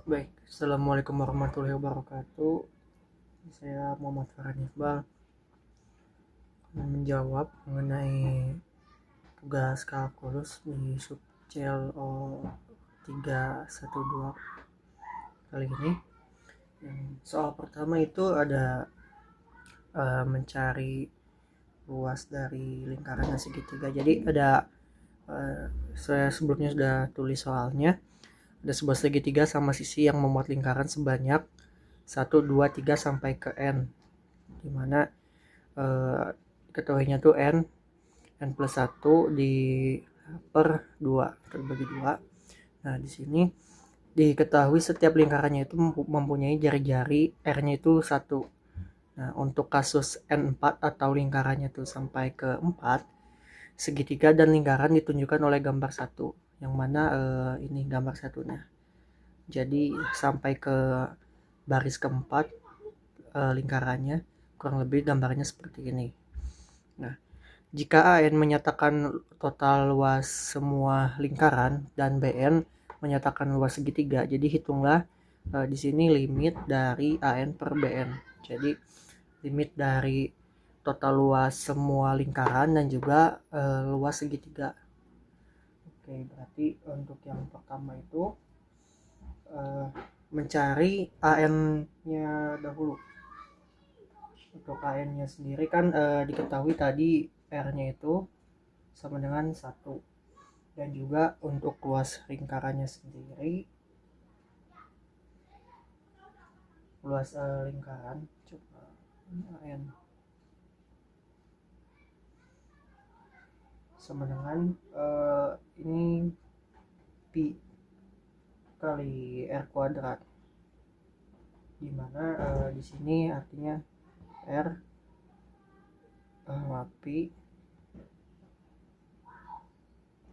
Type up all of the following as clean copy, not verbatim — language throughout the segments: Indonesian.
Baik, Assalamualaikum warahmatullahi wabarakatuh. Saya Muhammad Farhan Iqbal akan menjawab mengenai tugas kalkulus di subcel O312 kali ini. Soal pertama itu ada mencari luas dari lingkaran segitiga. Jadi ada saya sebelumnya sudah tulis soalnya. Ada sebuah segitiga sama sisi yang memuat lingkaran sebanyak 1, 2, 3 sampai ke N, dimana ketahuinya tuh N plus 1 di per 2 terbagi 2. Nah di sini diketahui setiap lingkarannya itu mempunyai jari-jari R-nya itu 1. Nah untuk kasus N4 atau lingkarannya tuh sampai ke 4, segitiga dan lingkaran ditunjukkan oleh gambar 1, yang mana ini gambar satunya. Jadi sampai ke baris keempat lingkarannya kurang lebih gambarnya seperti ini. Nah, jika AN menyatakan total luas semua lingkaran dan BN menyatakan luas segitiga, jadi hitunglah di sini limit dari AN per BN. Jadi limit dari total luas semua lingkaran dan juga luas segitiga. Oke, berarti untuk yang pertama itu mencari AN-nya dahulu. Untuk AN-nya sendiri kan diketahui tadi R-nya itu sama dengan 1. Dan juga untuk luas lingkarannya sendiri, luas lingkaran coba AN sama dengan ini pi kali R kuadrat, dimana di sini artinya R pi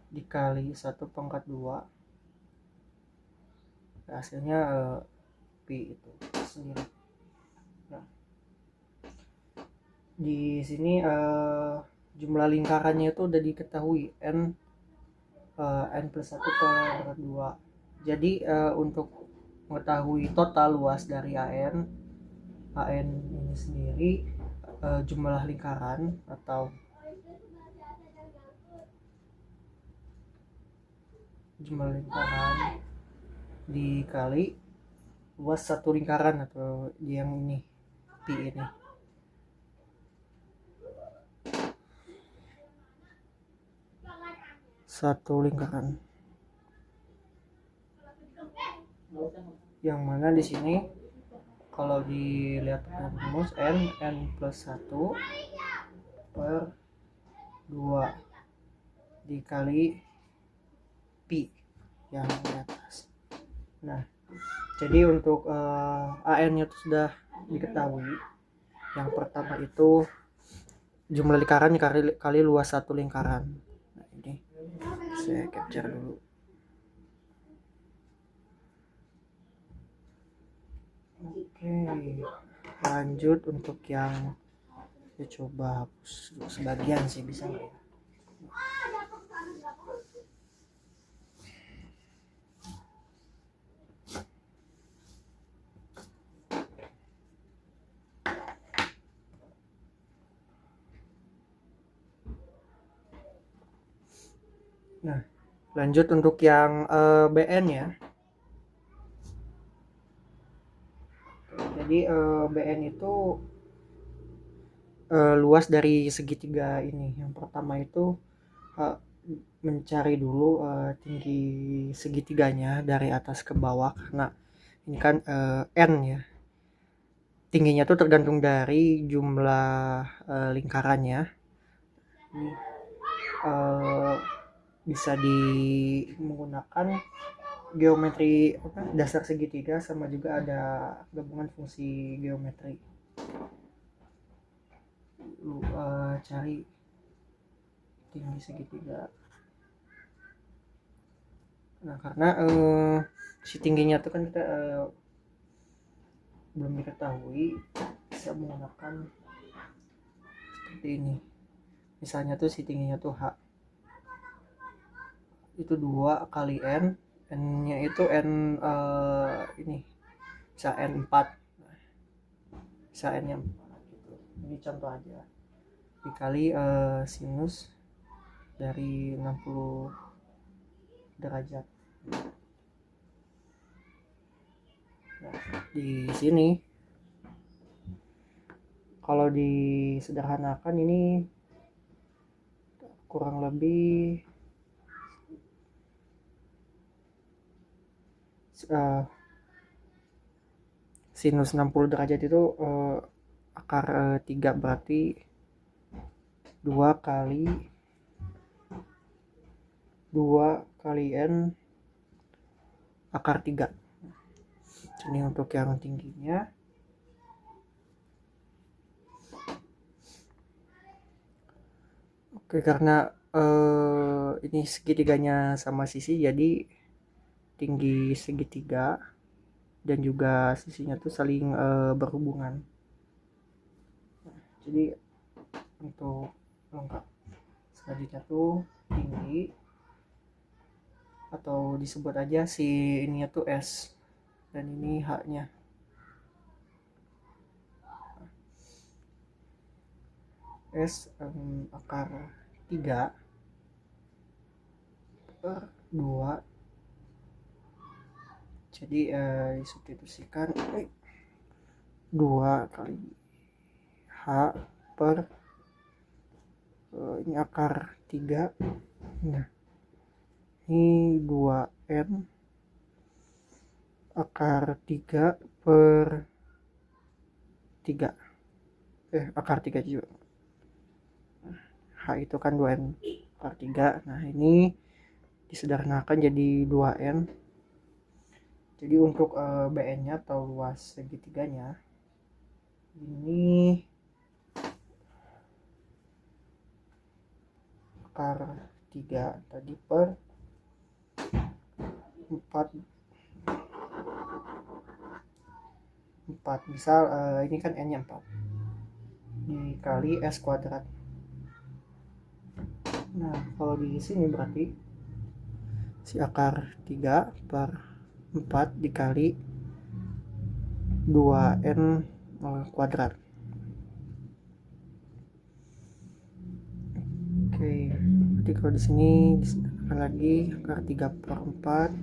dikali 1/2, hasilnya pi itu sendiri. Nah, di sini jumlah lingkarannya itu udah diketahui n plus 1 per 2. Jadi untuk mengetahui total luas dari AN ini sendiri, jumlah lingkaran atau jumlah lingkaran dikali luas satu lingkaran atau yang ini pi ini. Satu lingkaran. Yang mana di sini kalau dilihat rumus n plus 1 per 2 dikali pi yang di atas. Nah, jadi untuk AN-nya itu sudah diketahui. Yang pertama itu jumlah lingkaran kali luas satu lingkaran. Nah, ini saya capture dulu. Oke, lanjut untuk yang saya coba hapus sebagian sih, bisa nggak ya? Nah, lanjut untuk yang BN ya. Jadi BN itu luas dari segitiga ini. Yang pertama itu mencari dulu tinggi segitiganya dari atas ke bawah, karena ini kan N ya. Tingginya tuh tergantung dari jumlah lingkarannya. Ini bisa menggunakan geometri dasar segitiga, sama juga ada gabungan fungsi geometri. Lu cari tinggi segitiga. Nah, karena si tingginya tuh kan kita belum diketahui, bisa menggunakan seperti ini. Misalnya tuh si tingginya tuh H itu 2 kali N N-nya itu N ini bisa N4, bisa N nya 4 gitu. Ini contoh aja dikali sinus dari 60 derajat. Nah, di sini kalau disederhanakan ini kurang lebih sinus 60 derajat itu akar 3, berarti 2 kali N akar 3. Ini untuk yang tingginya. Oke, karena ini segitiganya sama sisi, jadi tinggi segitiga dan juga sisinya tuh saling berhubungan. Jadi untuk lengkap selanjutnya tuh tinggi, atau disebut aja si ininya tuh S dan ini H-nya. S akar 3 per 2, jadi disubstitusikan 2 kali H per ini akar 3. Nah, ini 2N akar 3 per 3, akar 3 juga. H itu kan 2N akar 3. Nah, ini disederhanakan jadi 2N. Jadi untuk BN nya atau luas segitiganya ini akar 3 tadi per 4, misal ini kan N nya 4 dikali S kuadrat. Nah, kalau di sini berarti si akar 3 per 4 dikali 2N kuadrat. Oke, jadi kalau di sini disederhanakan lagi akar 3 per 4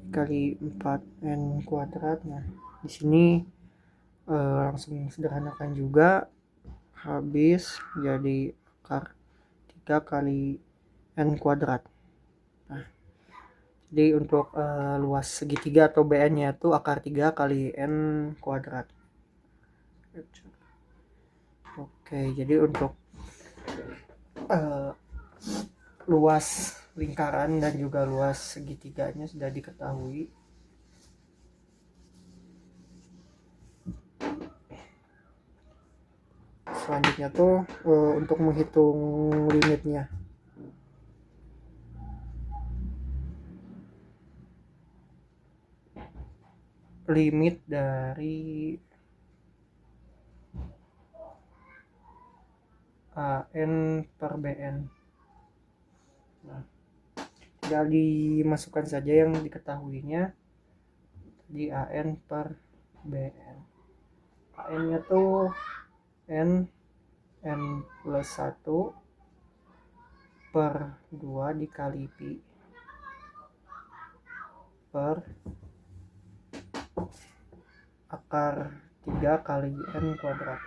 dikali 4N kuadrat. Nah, di sini langsung sederhanakan juga, habis jadi akar 3 kali N kuadrat. Nah, jadi untuk luas segitiga atau BN nya itu akar 3 kali N kuadrat. Oke, jadi untuk luas lingkaran dan juga luas segitiganya sudah diketahui. Selanjutnya tuh untuk menghitung limitnya. Limit dari AN per BN. Nah, tinggal dimasukkan saja yang diketahuinya di AN per BN. AN nya tuh N plus 1 per 2 dikali Pi per akar 3 kali N kuadrat.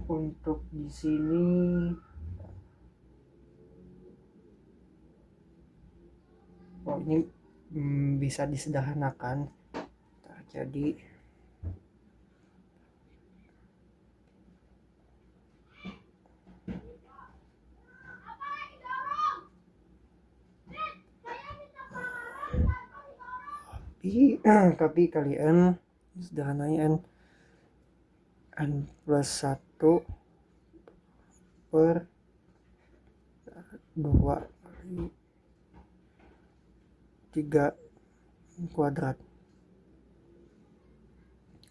Untuk di sini ini bisa disederhanakan. Jadi Pi kali N, sederhananya N plus 1 per 2 kali 3 kuadrat.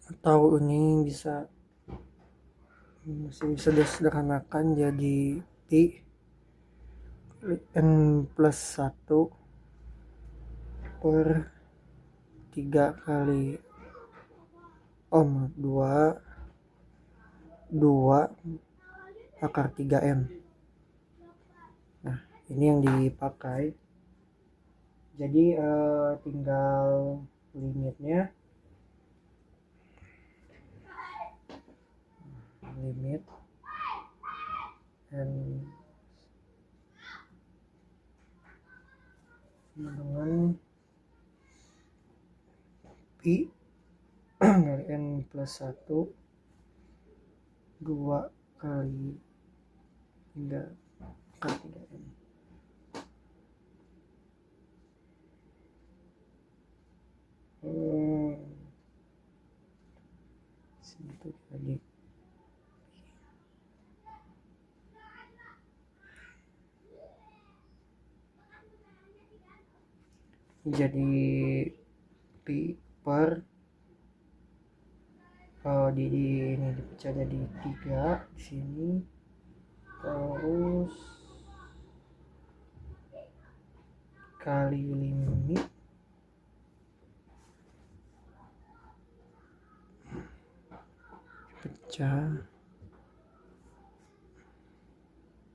Atau ini masih bisa disederhanakan jadi Pi N plus 1 per 3 kali 2 akar 3N. Nah, ini yang dipakai. Jadi tinggal limitnya. Limit N dengan Pi kali N plus 1 2 kali 3 akar 3N. Sini tuh jadi Pi per ini dipecah jadi 3 di sini, terus kali limit pecah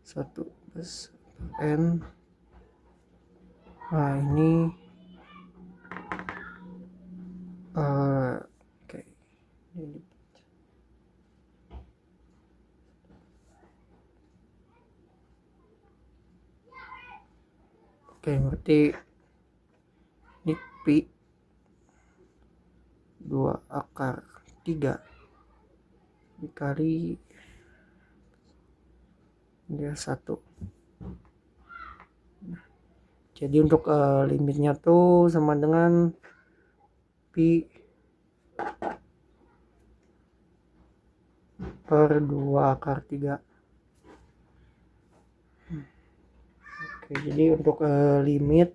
1 plus N. Nah ini oke, ini berarti ini Pi 2 akar 3 dikali dia 1. Jadi untuk limitnya tuh sama dengan Pi per 2 akar 3. Oke, jadi untuk limit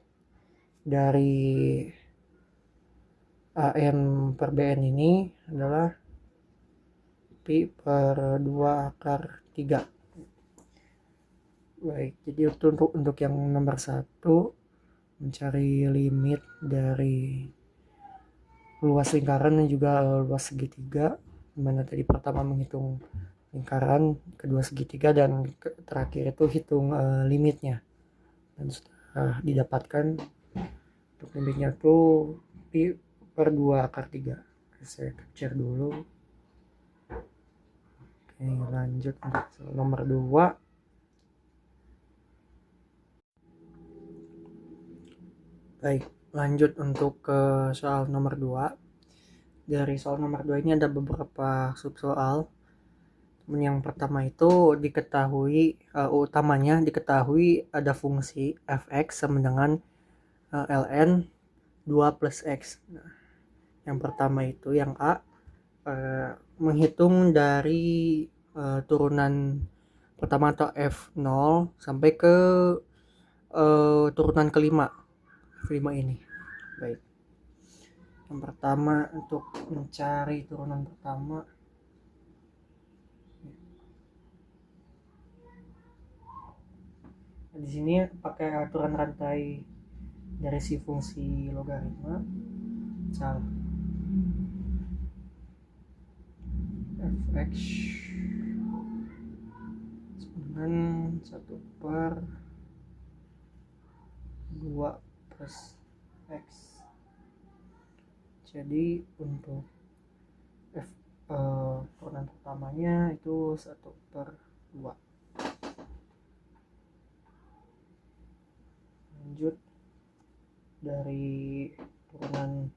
dari AN per BN ini adalah Pi per 2 akar 3. Baik, jadi untuk yang nomor 1 mencari limit dari luas lingkaran dan juga luas segitiga, dimana tadi pertama menghitung lingkaran, kedua segitiga, dan terakhir itu hitung limitnya. Dan setelah didapatkan untuk limitnya tuh Pi per 2 akar 3. Saya capture dulu. Oke, lanjut untuk nomor 2. Baik, lanjut untuk ke soal nomor 2. Dari soal nomor 2 ini ada beberapa subsoal. Yang pertama itu diketahui utamanya diketahui ada fungsi fx sama dengan ln 2 plus x. Nah, yang pertama itu yang A, menghitung dari turunan pertama atau F0 sampai ke turunan kelima ini. Baik, yang pertama untuk mencari turunan pertama, di sini pakai aturan rantai dari si fungsi logaritma. Misal fx dengan 1 per 2 plus x. Jadi untuk f turunan pertamanya itu 1 per 2. Lanjut dari turunan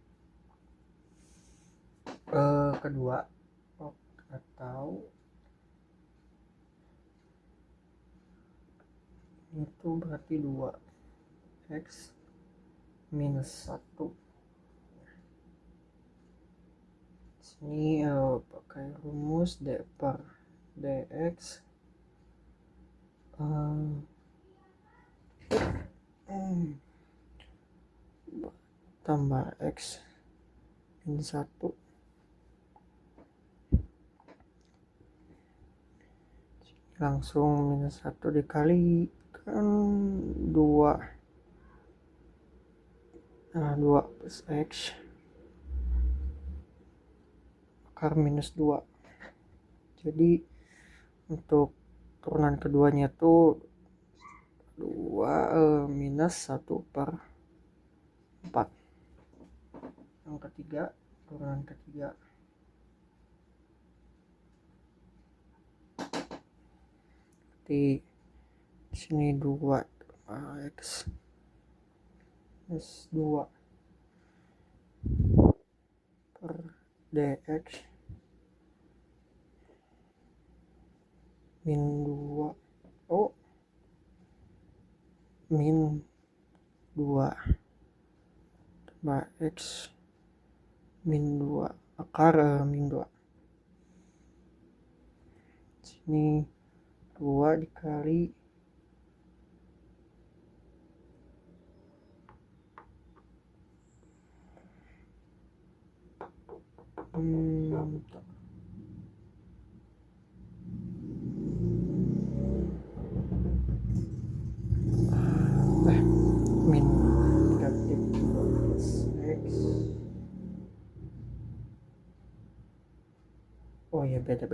kedua atau itu berarti 2x minus 1. Sini pakai rumus d per dx tambah x minus 1 langsung minus 1 dikalikan Nah, 2 plus X akar minus 2. Jadi untuk turunan keduanya tuh 2 minus 1 per 4. Yang ketiga, turunan ketiga. Di sini 2 X plus 2 per dx min 2 min 2 tambah X min 2 akar min 2. Sini 2 dikali min negatif 2 plus X. Oh ya, beda.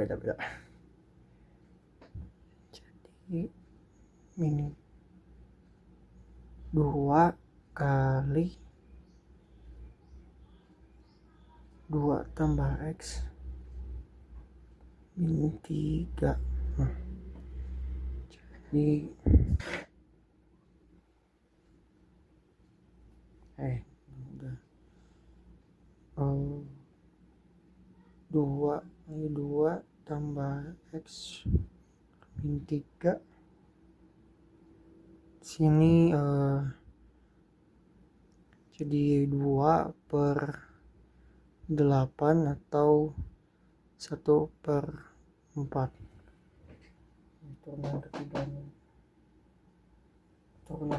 Jadi min 2 kali 2 tambah X min 3. Jadi udah 2 tambah X min 3. Sini jadi 2 per 8 atau 1 per 4. Turunan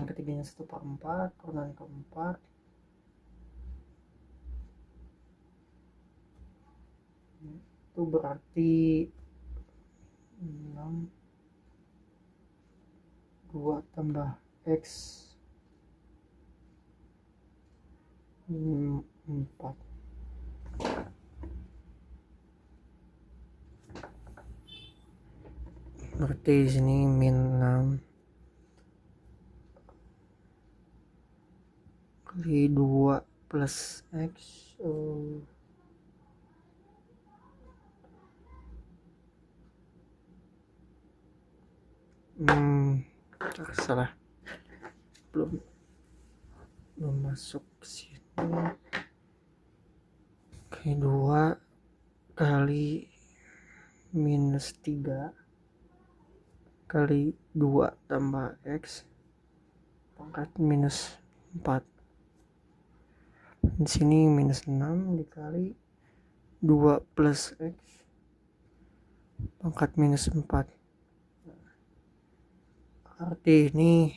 ketiganya 1 per 4. Turunan keempat itu berarti 6 2 tambah X 4. Berarti di sini min 6 kali 2 plus X salah, belum masuk sini. Oke, 2 kali minus 3 kali 2 tambah X pangkat minus 4. Di sini minus 6 dikali 2 plus X pangkat minus 4. Arti ini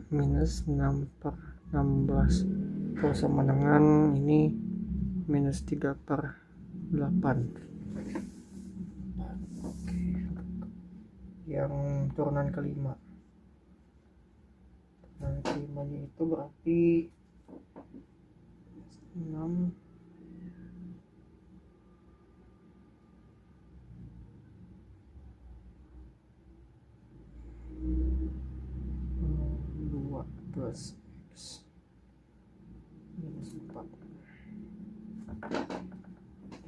minus 6 per 16 kalau sama dengan ini minus 3 per 8. Oke. Yang turunan kelima, turunan kelimanya itu berarti 6 2 plus X minus 4.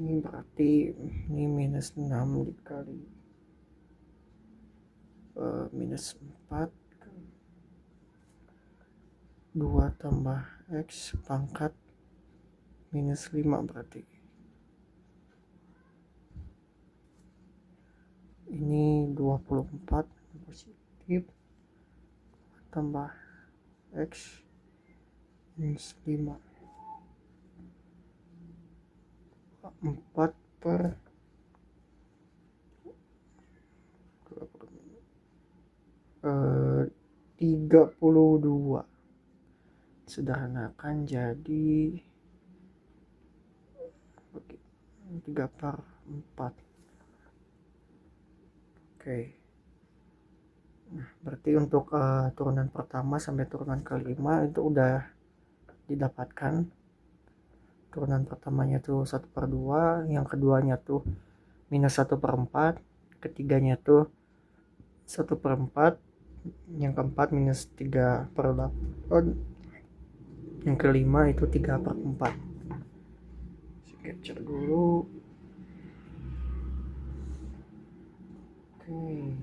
Ini berarti ini minus 6 dikali minus 4 2 tambah X pangkat minus 5. Berarti ini 24 positif tambah X minus 5 4 per 32. Sederhanakan jadi 3 per 4. Oke. Nah, berarti untuk turunan pertama sampai turunan kelima itu udah didapatkan. Turunan pertamanya tuh 1/2, yang keduanya tuh minus 1/4, ketiganya tuh 1/4, yang keempat minus 3/8, yang kelima itu 3/4. Capture dulu. Oke,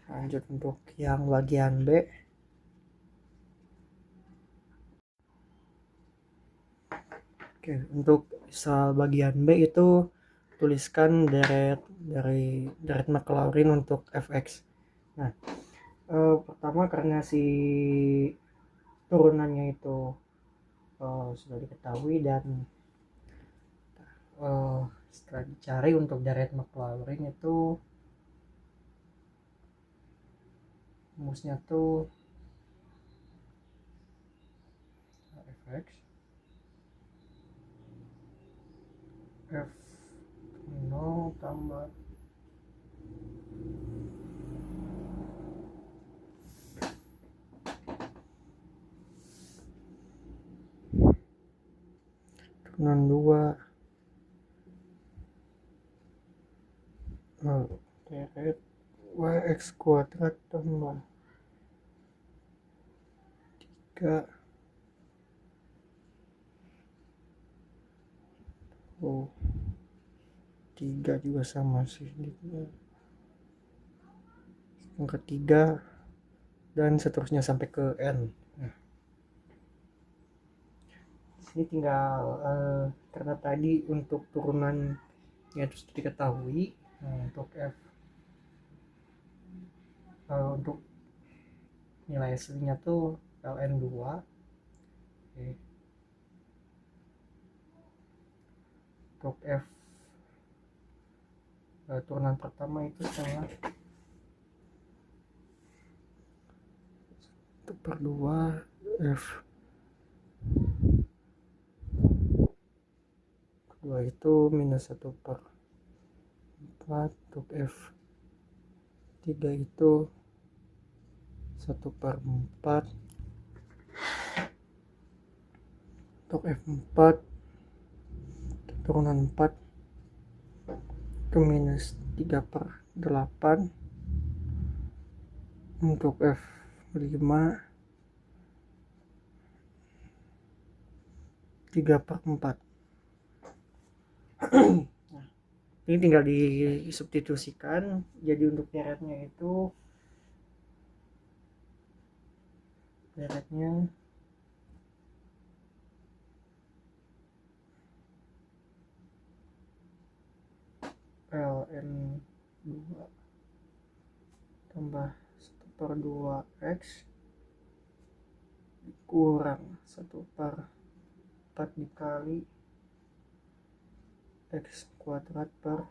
lanjut untuk yang bagian B. Oke, untuk soal bagian B itu tuliskan deret Maclaurin untuk fx. Nah, pertama karena si turunannya itu sudah diketahui, dan setelah dicari untuk deret Maclaurin itu rumusnya tuh fx f0 tambah turunan 2 deret wx kuadrat tambah 3 3 juga sama sih, yang ketiga dan seterusnya sampai ke n. Nah, ini tinggal karena tadi untuk turunan itu sudah diketahui. Nah, untuk f untuk nilai aslinya tuh ln 2. Oke. Untuk f turunan pertama itu sama 1/2 f kedua itu minus 1/4. Untuk f 3 itu 1/4. Untuk f4 turunan 4 itu minus 3/8. Untuk f5 3/4. Nah, ini tinggal disubstitusikan. Jadi untuk deretnya itu ln 2 tambah 1/2 x kurang 1/4 dikali x kuadrat per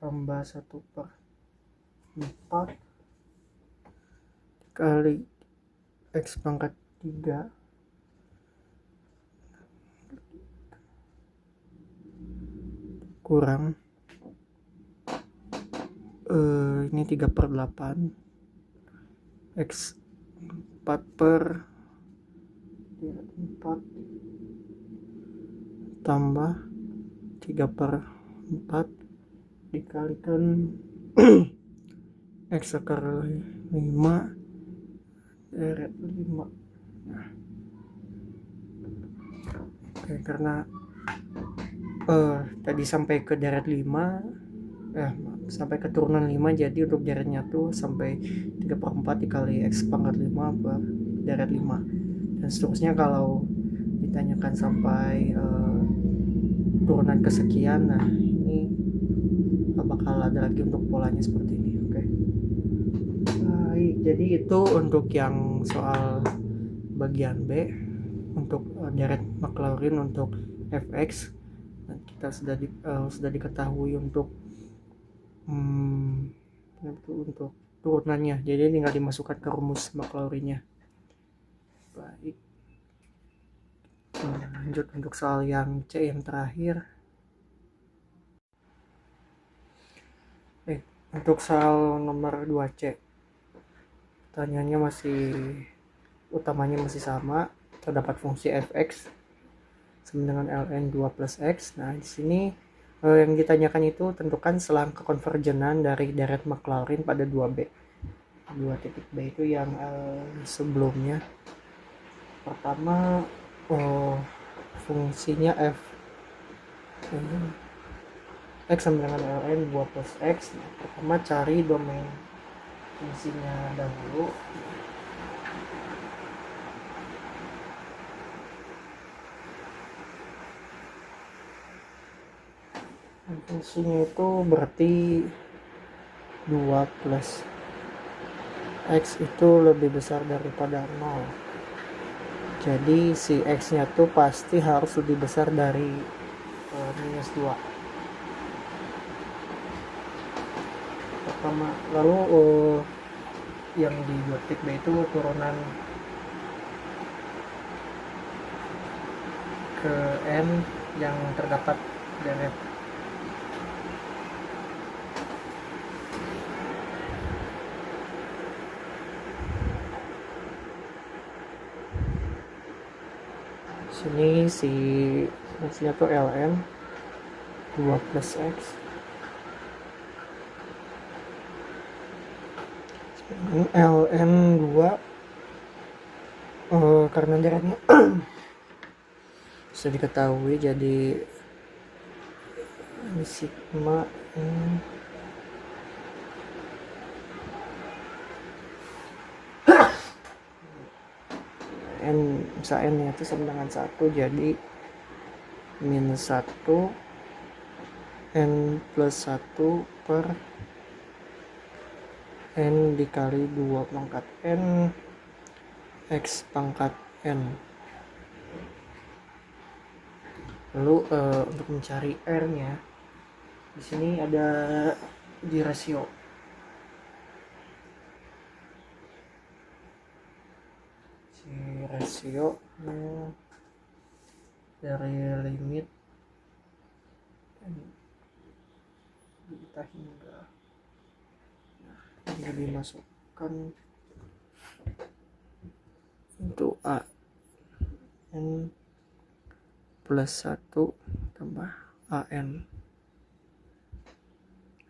tambah 1/4 dikali x pangkat 3 kurang ini 3/8 x 4/4 tambah 3/4 dikalikan x akar 5 deret 5. Nah, oke, karena tadi sampai ke deret 5, sampai ke turunan 5, jadi untuk deretnya tuh sampai 3/4 dikali x pangkat 5 per deret 5, dan seterusnya kalau ditanyakan sampai turunan kesekian. Nah, ini bakal ada lagi untuk polanya seperti ini. Oke. Baik, jadi itu untuk yang soal bagian B untuk deret Maclaurin untuk fx. Dan kita sudah diketahui untuk untuk turunannya, jadi tinggal dimasukkan ke rumus Maclaurinnya. Baik, lanjut untuk soal yang C yang terakhir. Untuk soal nomor 2C, pertanyaannya utamanya masih sama. Terdapat fungsi fx sama dengan ln 2 plus x. Nah, di sini yang ditanyakan itu tentukan selangkah konvergenan dari deret Maclaurin pada 2B. 2.B itu yang sebelumnya. Pertama, fungsinya f x sama dengan ln 2 plus x. Nah, pertama cari domain fungsinya dahulu. Fungsinya itu berarti 2 plus x itu lebih besar daripada 0. Jadi si x nya tuh pasti harus lebih besar dari minus 2. Pertama, lalu yang di 2 B itu turunan ke n yang terdapat deret. Sini si fungsinya tuh ln 2 plus x ln 2 karena deretnya bisa diketahui, jadi sigma n n nya itu sama dengan 1, jadi minus 1 n plus 1 per n dikali 2 pangkat n x pangkat n. Lalu untuk mencari r nya di sini ada di rasio. Si rasio dari limit kita hingga dimasukkan untuk a n plus 1 tambah an,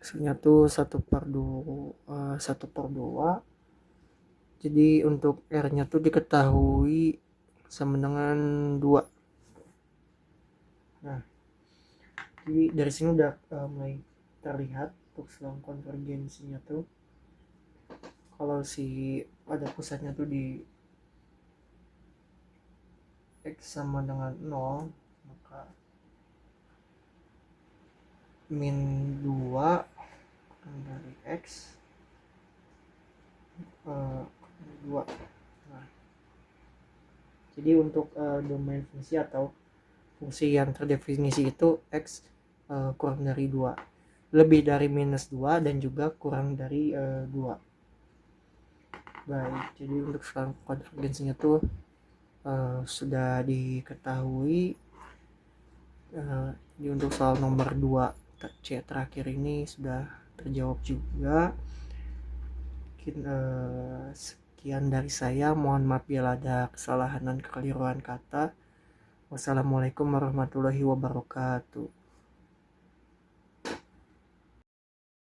hasilnya tuh 1 per 2. Jadi untuk r nya tuh diketahui sama dengan 2. Nah, jadi dari sini udah mulai terlihat untuk selang konvergensinya tuh, kalau si pada pusatnya tuh di x sama dengan 0, maka min 2 dari x 2. Nah, jadi untuk domain fungsi atau fungsi yang terdefinisi itu x kurang dari 2, lebih dari minus 2, dan juga kurang dari 2. Baik, jadi untuk sekarang konvergensinya tuh sudah diketahui. Jadi untuk soal nomor 2C terakhir ini sudah terjawab juga. Sekian dari saya, mohon maaf bila ada kesalahan dan kekeliruan kata. Wassalamualaikum warahmatullahi wabarakatuh.